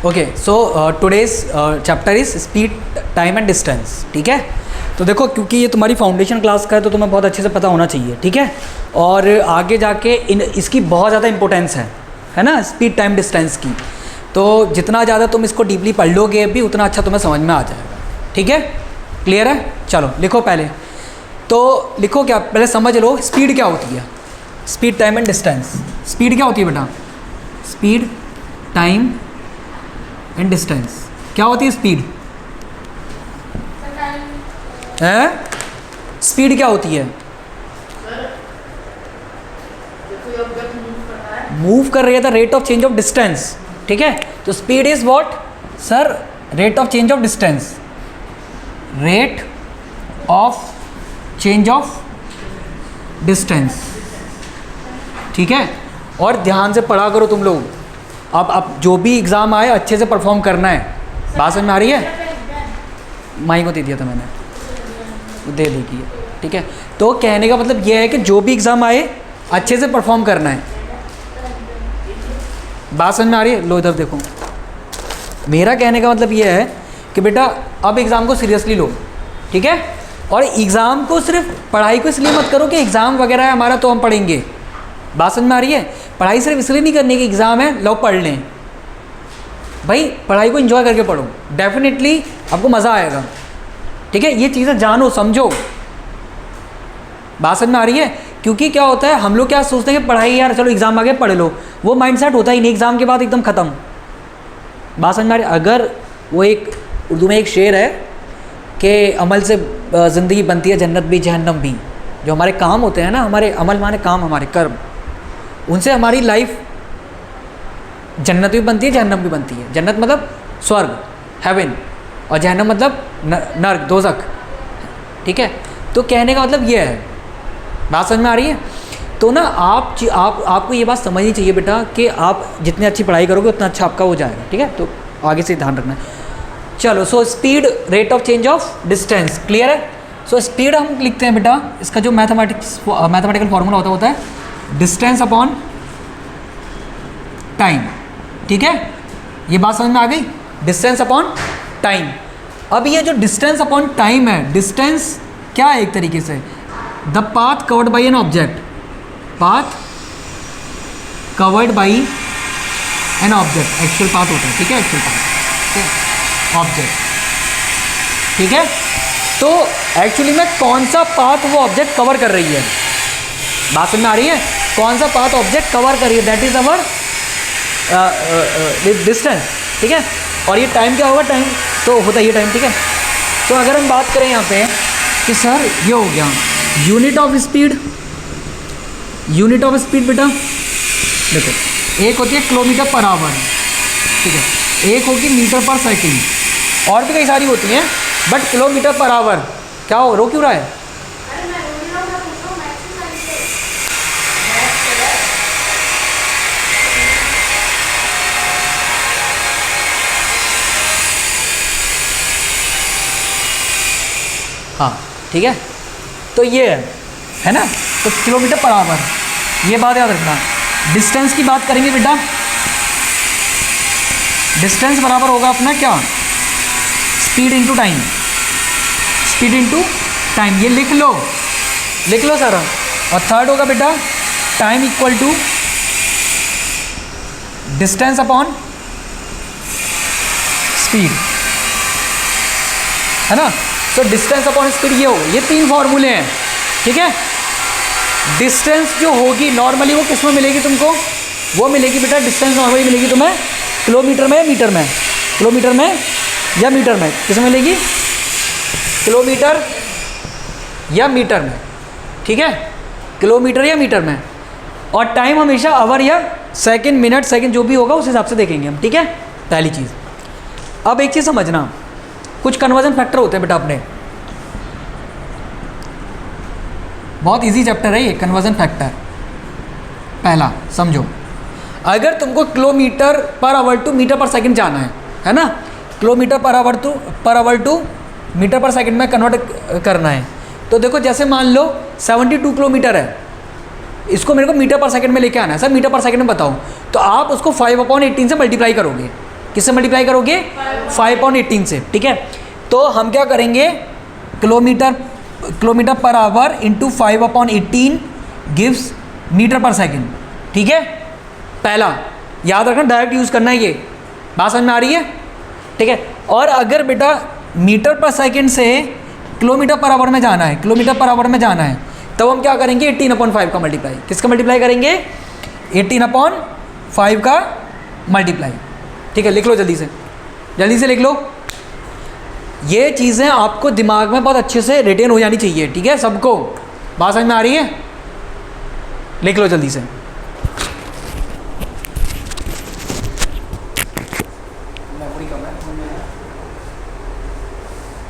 Okay, so today's chapter is speed, time and distance. ठीक है, तो देखो क्योंकि ये तुम्हारी फाउंडेशन क्लास का है तो तुम्हें बहुत अच्छे से पता होना चाहिए। ठीक है, और आगे जाके इसकी बहुत ज़्यादा इंपॉर्टेंस है ना, स्पीड टाइम डिस्टेंस की। तो जितना ज़्यादा तुम इसको डीपली पढ़ लोगे भी उतना अच्छा तुम्हें समझ में आ जाएगा। ठीक है, क्लियर है? चलो लिखो पहले, तो लिखो क्या, पहले समझ लो स्पीड क्या होती है। Speed, time and distance. Speed क्या होती है बेटा? Speed, time and distance. क्या होती है स्पीड? है स्पीड क्या होती है? मूव कर रही है, the rate of change of distance. ठीक है, तो speed is what sir? Rate of change of distance, rate of change of distance. ठीक है, और ध्यान से पढ़ा करो तुम लोग। अब जो भी एग्ज़ाम आए अच्छे से परफॉर्म करना है। बात समझ में आ रही है? माई को दे दिया था मैंने, दे देगी। ठीक है, तो कहने का मतलब यह है कि जो भी एग्ज़ाम आए अच्छे से परफॉर्म करना है। बात समझ में आ रही है? लो इधर देखो, मेरा कहने का मतलब यह है कि बेटा अब एग्ज़ाम को सीरियसली लो। ठीक है, और एग्ज़ाम को सिर्फ पढ़ाई को इसलिए मत करो कि एग्ज़ाम वगैरह है हमारा तो हम पढ़ेंगे। बात समझ में आ रही है? पढ़ाई सिर्फ इसलिए नहीं करनी कि एग्ज़ाम है लो पढ़ लें। भाई पढ़ाई को एंजॉय करके पढ़ो, डेफिनेटली आपको मज़ा आएगा। ठीक है, ये चीज़ें जानो समझो। बात समझ में आ रही है? क्योंकि क्या होता है, हम लोग क्या सोचते हैं कि पढ़ाई यार चलो एग्ज़ाम आगे पढ़ लो, वो माइंडसेट होता ही नहीं, एग्ज़ाम के बाद एकदम ख़त्म। बात समझ में आ रही है? अगर वो एक उर्दू में एक शेर है कि अमल से ज़िंदगी बनती है जन्नत भी जहन्नम भी। जो हमारे काम होते हैं ना, हमारे अमल माने काम, हमारे कर्म, उनसे हमारी लाइफ जन्नत भी बनती है जहन्नम भी बनती है। जन्नत मतलब स्वर्ग, हेवन, और जहन्नम मतलब नर्क, दोज़ख। ठीक है, तो कहने का मतलब ये है। बात समझ में आ रही है? तो ना आपको ये बात समझनी चाहिए बेटा कि आप जितनी अच्छी पढ़ाई करोगे उतना अच्छा आपका हो जाएगा। ठीक है, तो आगे से ध्यान रखना है। चलो, so speed, rate of change of distance, clear है? सो स्पीड हम लिखते हैं बेटा, इसका जो मैथमेटिकल फार्मूला होता है डिस्टेंस अपॉन टाइम। ठीक है, ये बात समझ में आ गई? Distance upon time. अब ये जो डिस्टेंस अपॉन टाइम है, डिस्टेंस क्या है एक तरीके से? The path covered by an object, path covered by an object, actual path होता है। ठीक है, एक्चुअल पाथ, ऑब्जेक्ट। ठीक है, तो एक्चुअली में कौन सा पाथ वो ऑब्जेक्ट कवर कर रही है। बात समझ में आ रही है? कौन सा पाथ ऑब्जेक्ट कवर कर रही है, दैट इज अवर डिस्टेंस। ठीक है, और ये टाइम क्या होगा? टाइम तो होता ही है टाइम। ठीक है, तो अगर हम बात करें यहाँ पे कि सर ये हो गया unit of speed. Unit of speed बेटा देखो, एक होती है किलोमीटर पर आवर, ठीक है, एक होगी मीटर पर सेकंड, और भी कई सारी होती हैं, बट किलोमीटर पर आवर क्या हो, रो क्यों रहा है? हाँ ठीक है, तो ये है ना, तो किलोमीटर पर आवर, ये बात याद रखना। डिस्टेंस की बात करेंगे बेटा, डिस्टेंस बराबर होगा अपना क्या, speed into time, speed into time, ये लिख लो सारा। और थर्ड होगा बेटा time equal to distance upon speed, है ना। तो डिस्टेंस अपॉन स्पीड ये हो, ये तीन फॉर्मूले हैं। ठीक है, डिस्टेंस जो होगी नॉर्मली वो किस में मिलेगी तुमको, वो मिलेगी बेटा, डिस्टेंस नॉर्मली मिलेगी तुम्हें किलोमीटर में या मीटर में, किलोमीटर में या मीटर में, किस में मिलेगी, किलोमीटर या मीटर में। ठीक है, किलोमीटर या मीटर में। और टाइम हमेशा आवर या सेकंड, मिनट, सेकंड जो भी होगा उस हिसाब से देखेंगे हम। ठीक है, पहली चीज़। अब एक चीज़ समझना, कुछ कन्वर्जन फैक्टर होते हैं बेटा अपने, बहुत इजी चैप्टर है ये कन्वर्जन फैक्टर। पहला समझो, अगर तुमको kilometre per hour to metre per second जाना है ना, kilometre per hour to metre per second में कन्वर्ट करना है, तो देखो जैसे मान लो 72 किलोमीटर है, इसको मेरे को मीटर पर सेकंड में लेके आना है, सर मीटर पर सेकंड में बताओ, तो आप उसको 5/18 से मल्टीप्लाई करोगे। किससे मल्टीप्लाई करोगे? 5/18 से, ठीक है। तो हम क्या करेंगे, kilometre per hour into 5/18 gives metre per second, ठीक है। पहला याद रखना, डायरेक्ट यूज़ करना है, ये बात समझ में आ रही है, ठीक है। और अगर बेटा मीटर पर सेकेंड से किलोमीटर पर आवर में जाना है, किलोमीटर पर आवर में जाना है, तब हम क्या करेंगे, 18/5 का मल्टीप्लाई। किसका मल्टीप्लाई करेंगे? 18/5 का मल्टीप्लाई, ठीक है। लिख लो जल्दी से लिख लो। ये चीज़ें आपको दिमाग में बहुत अच्छे से रिटेन हो जानी चाहिए, ठीक है सबको। बात समझ में आ रही है? लिख लो जल्दी से।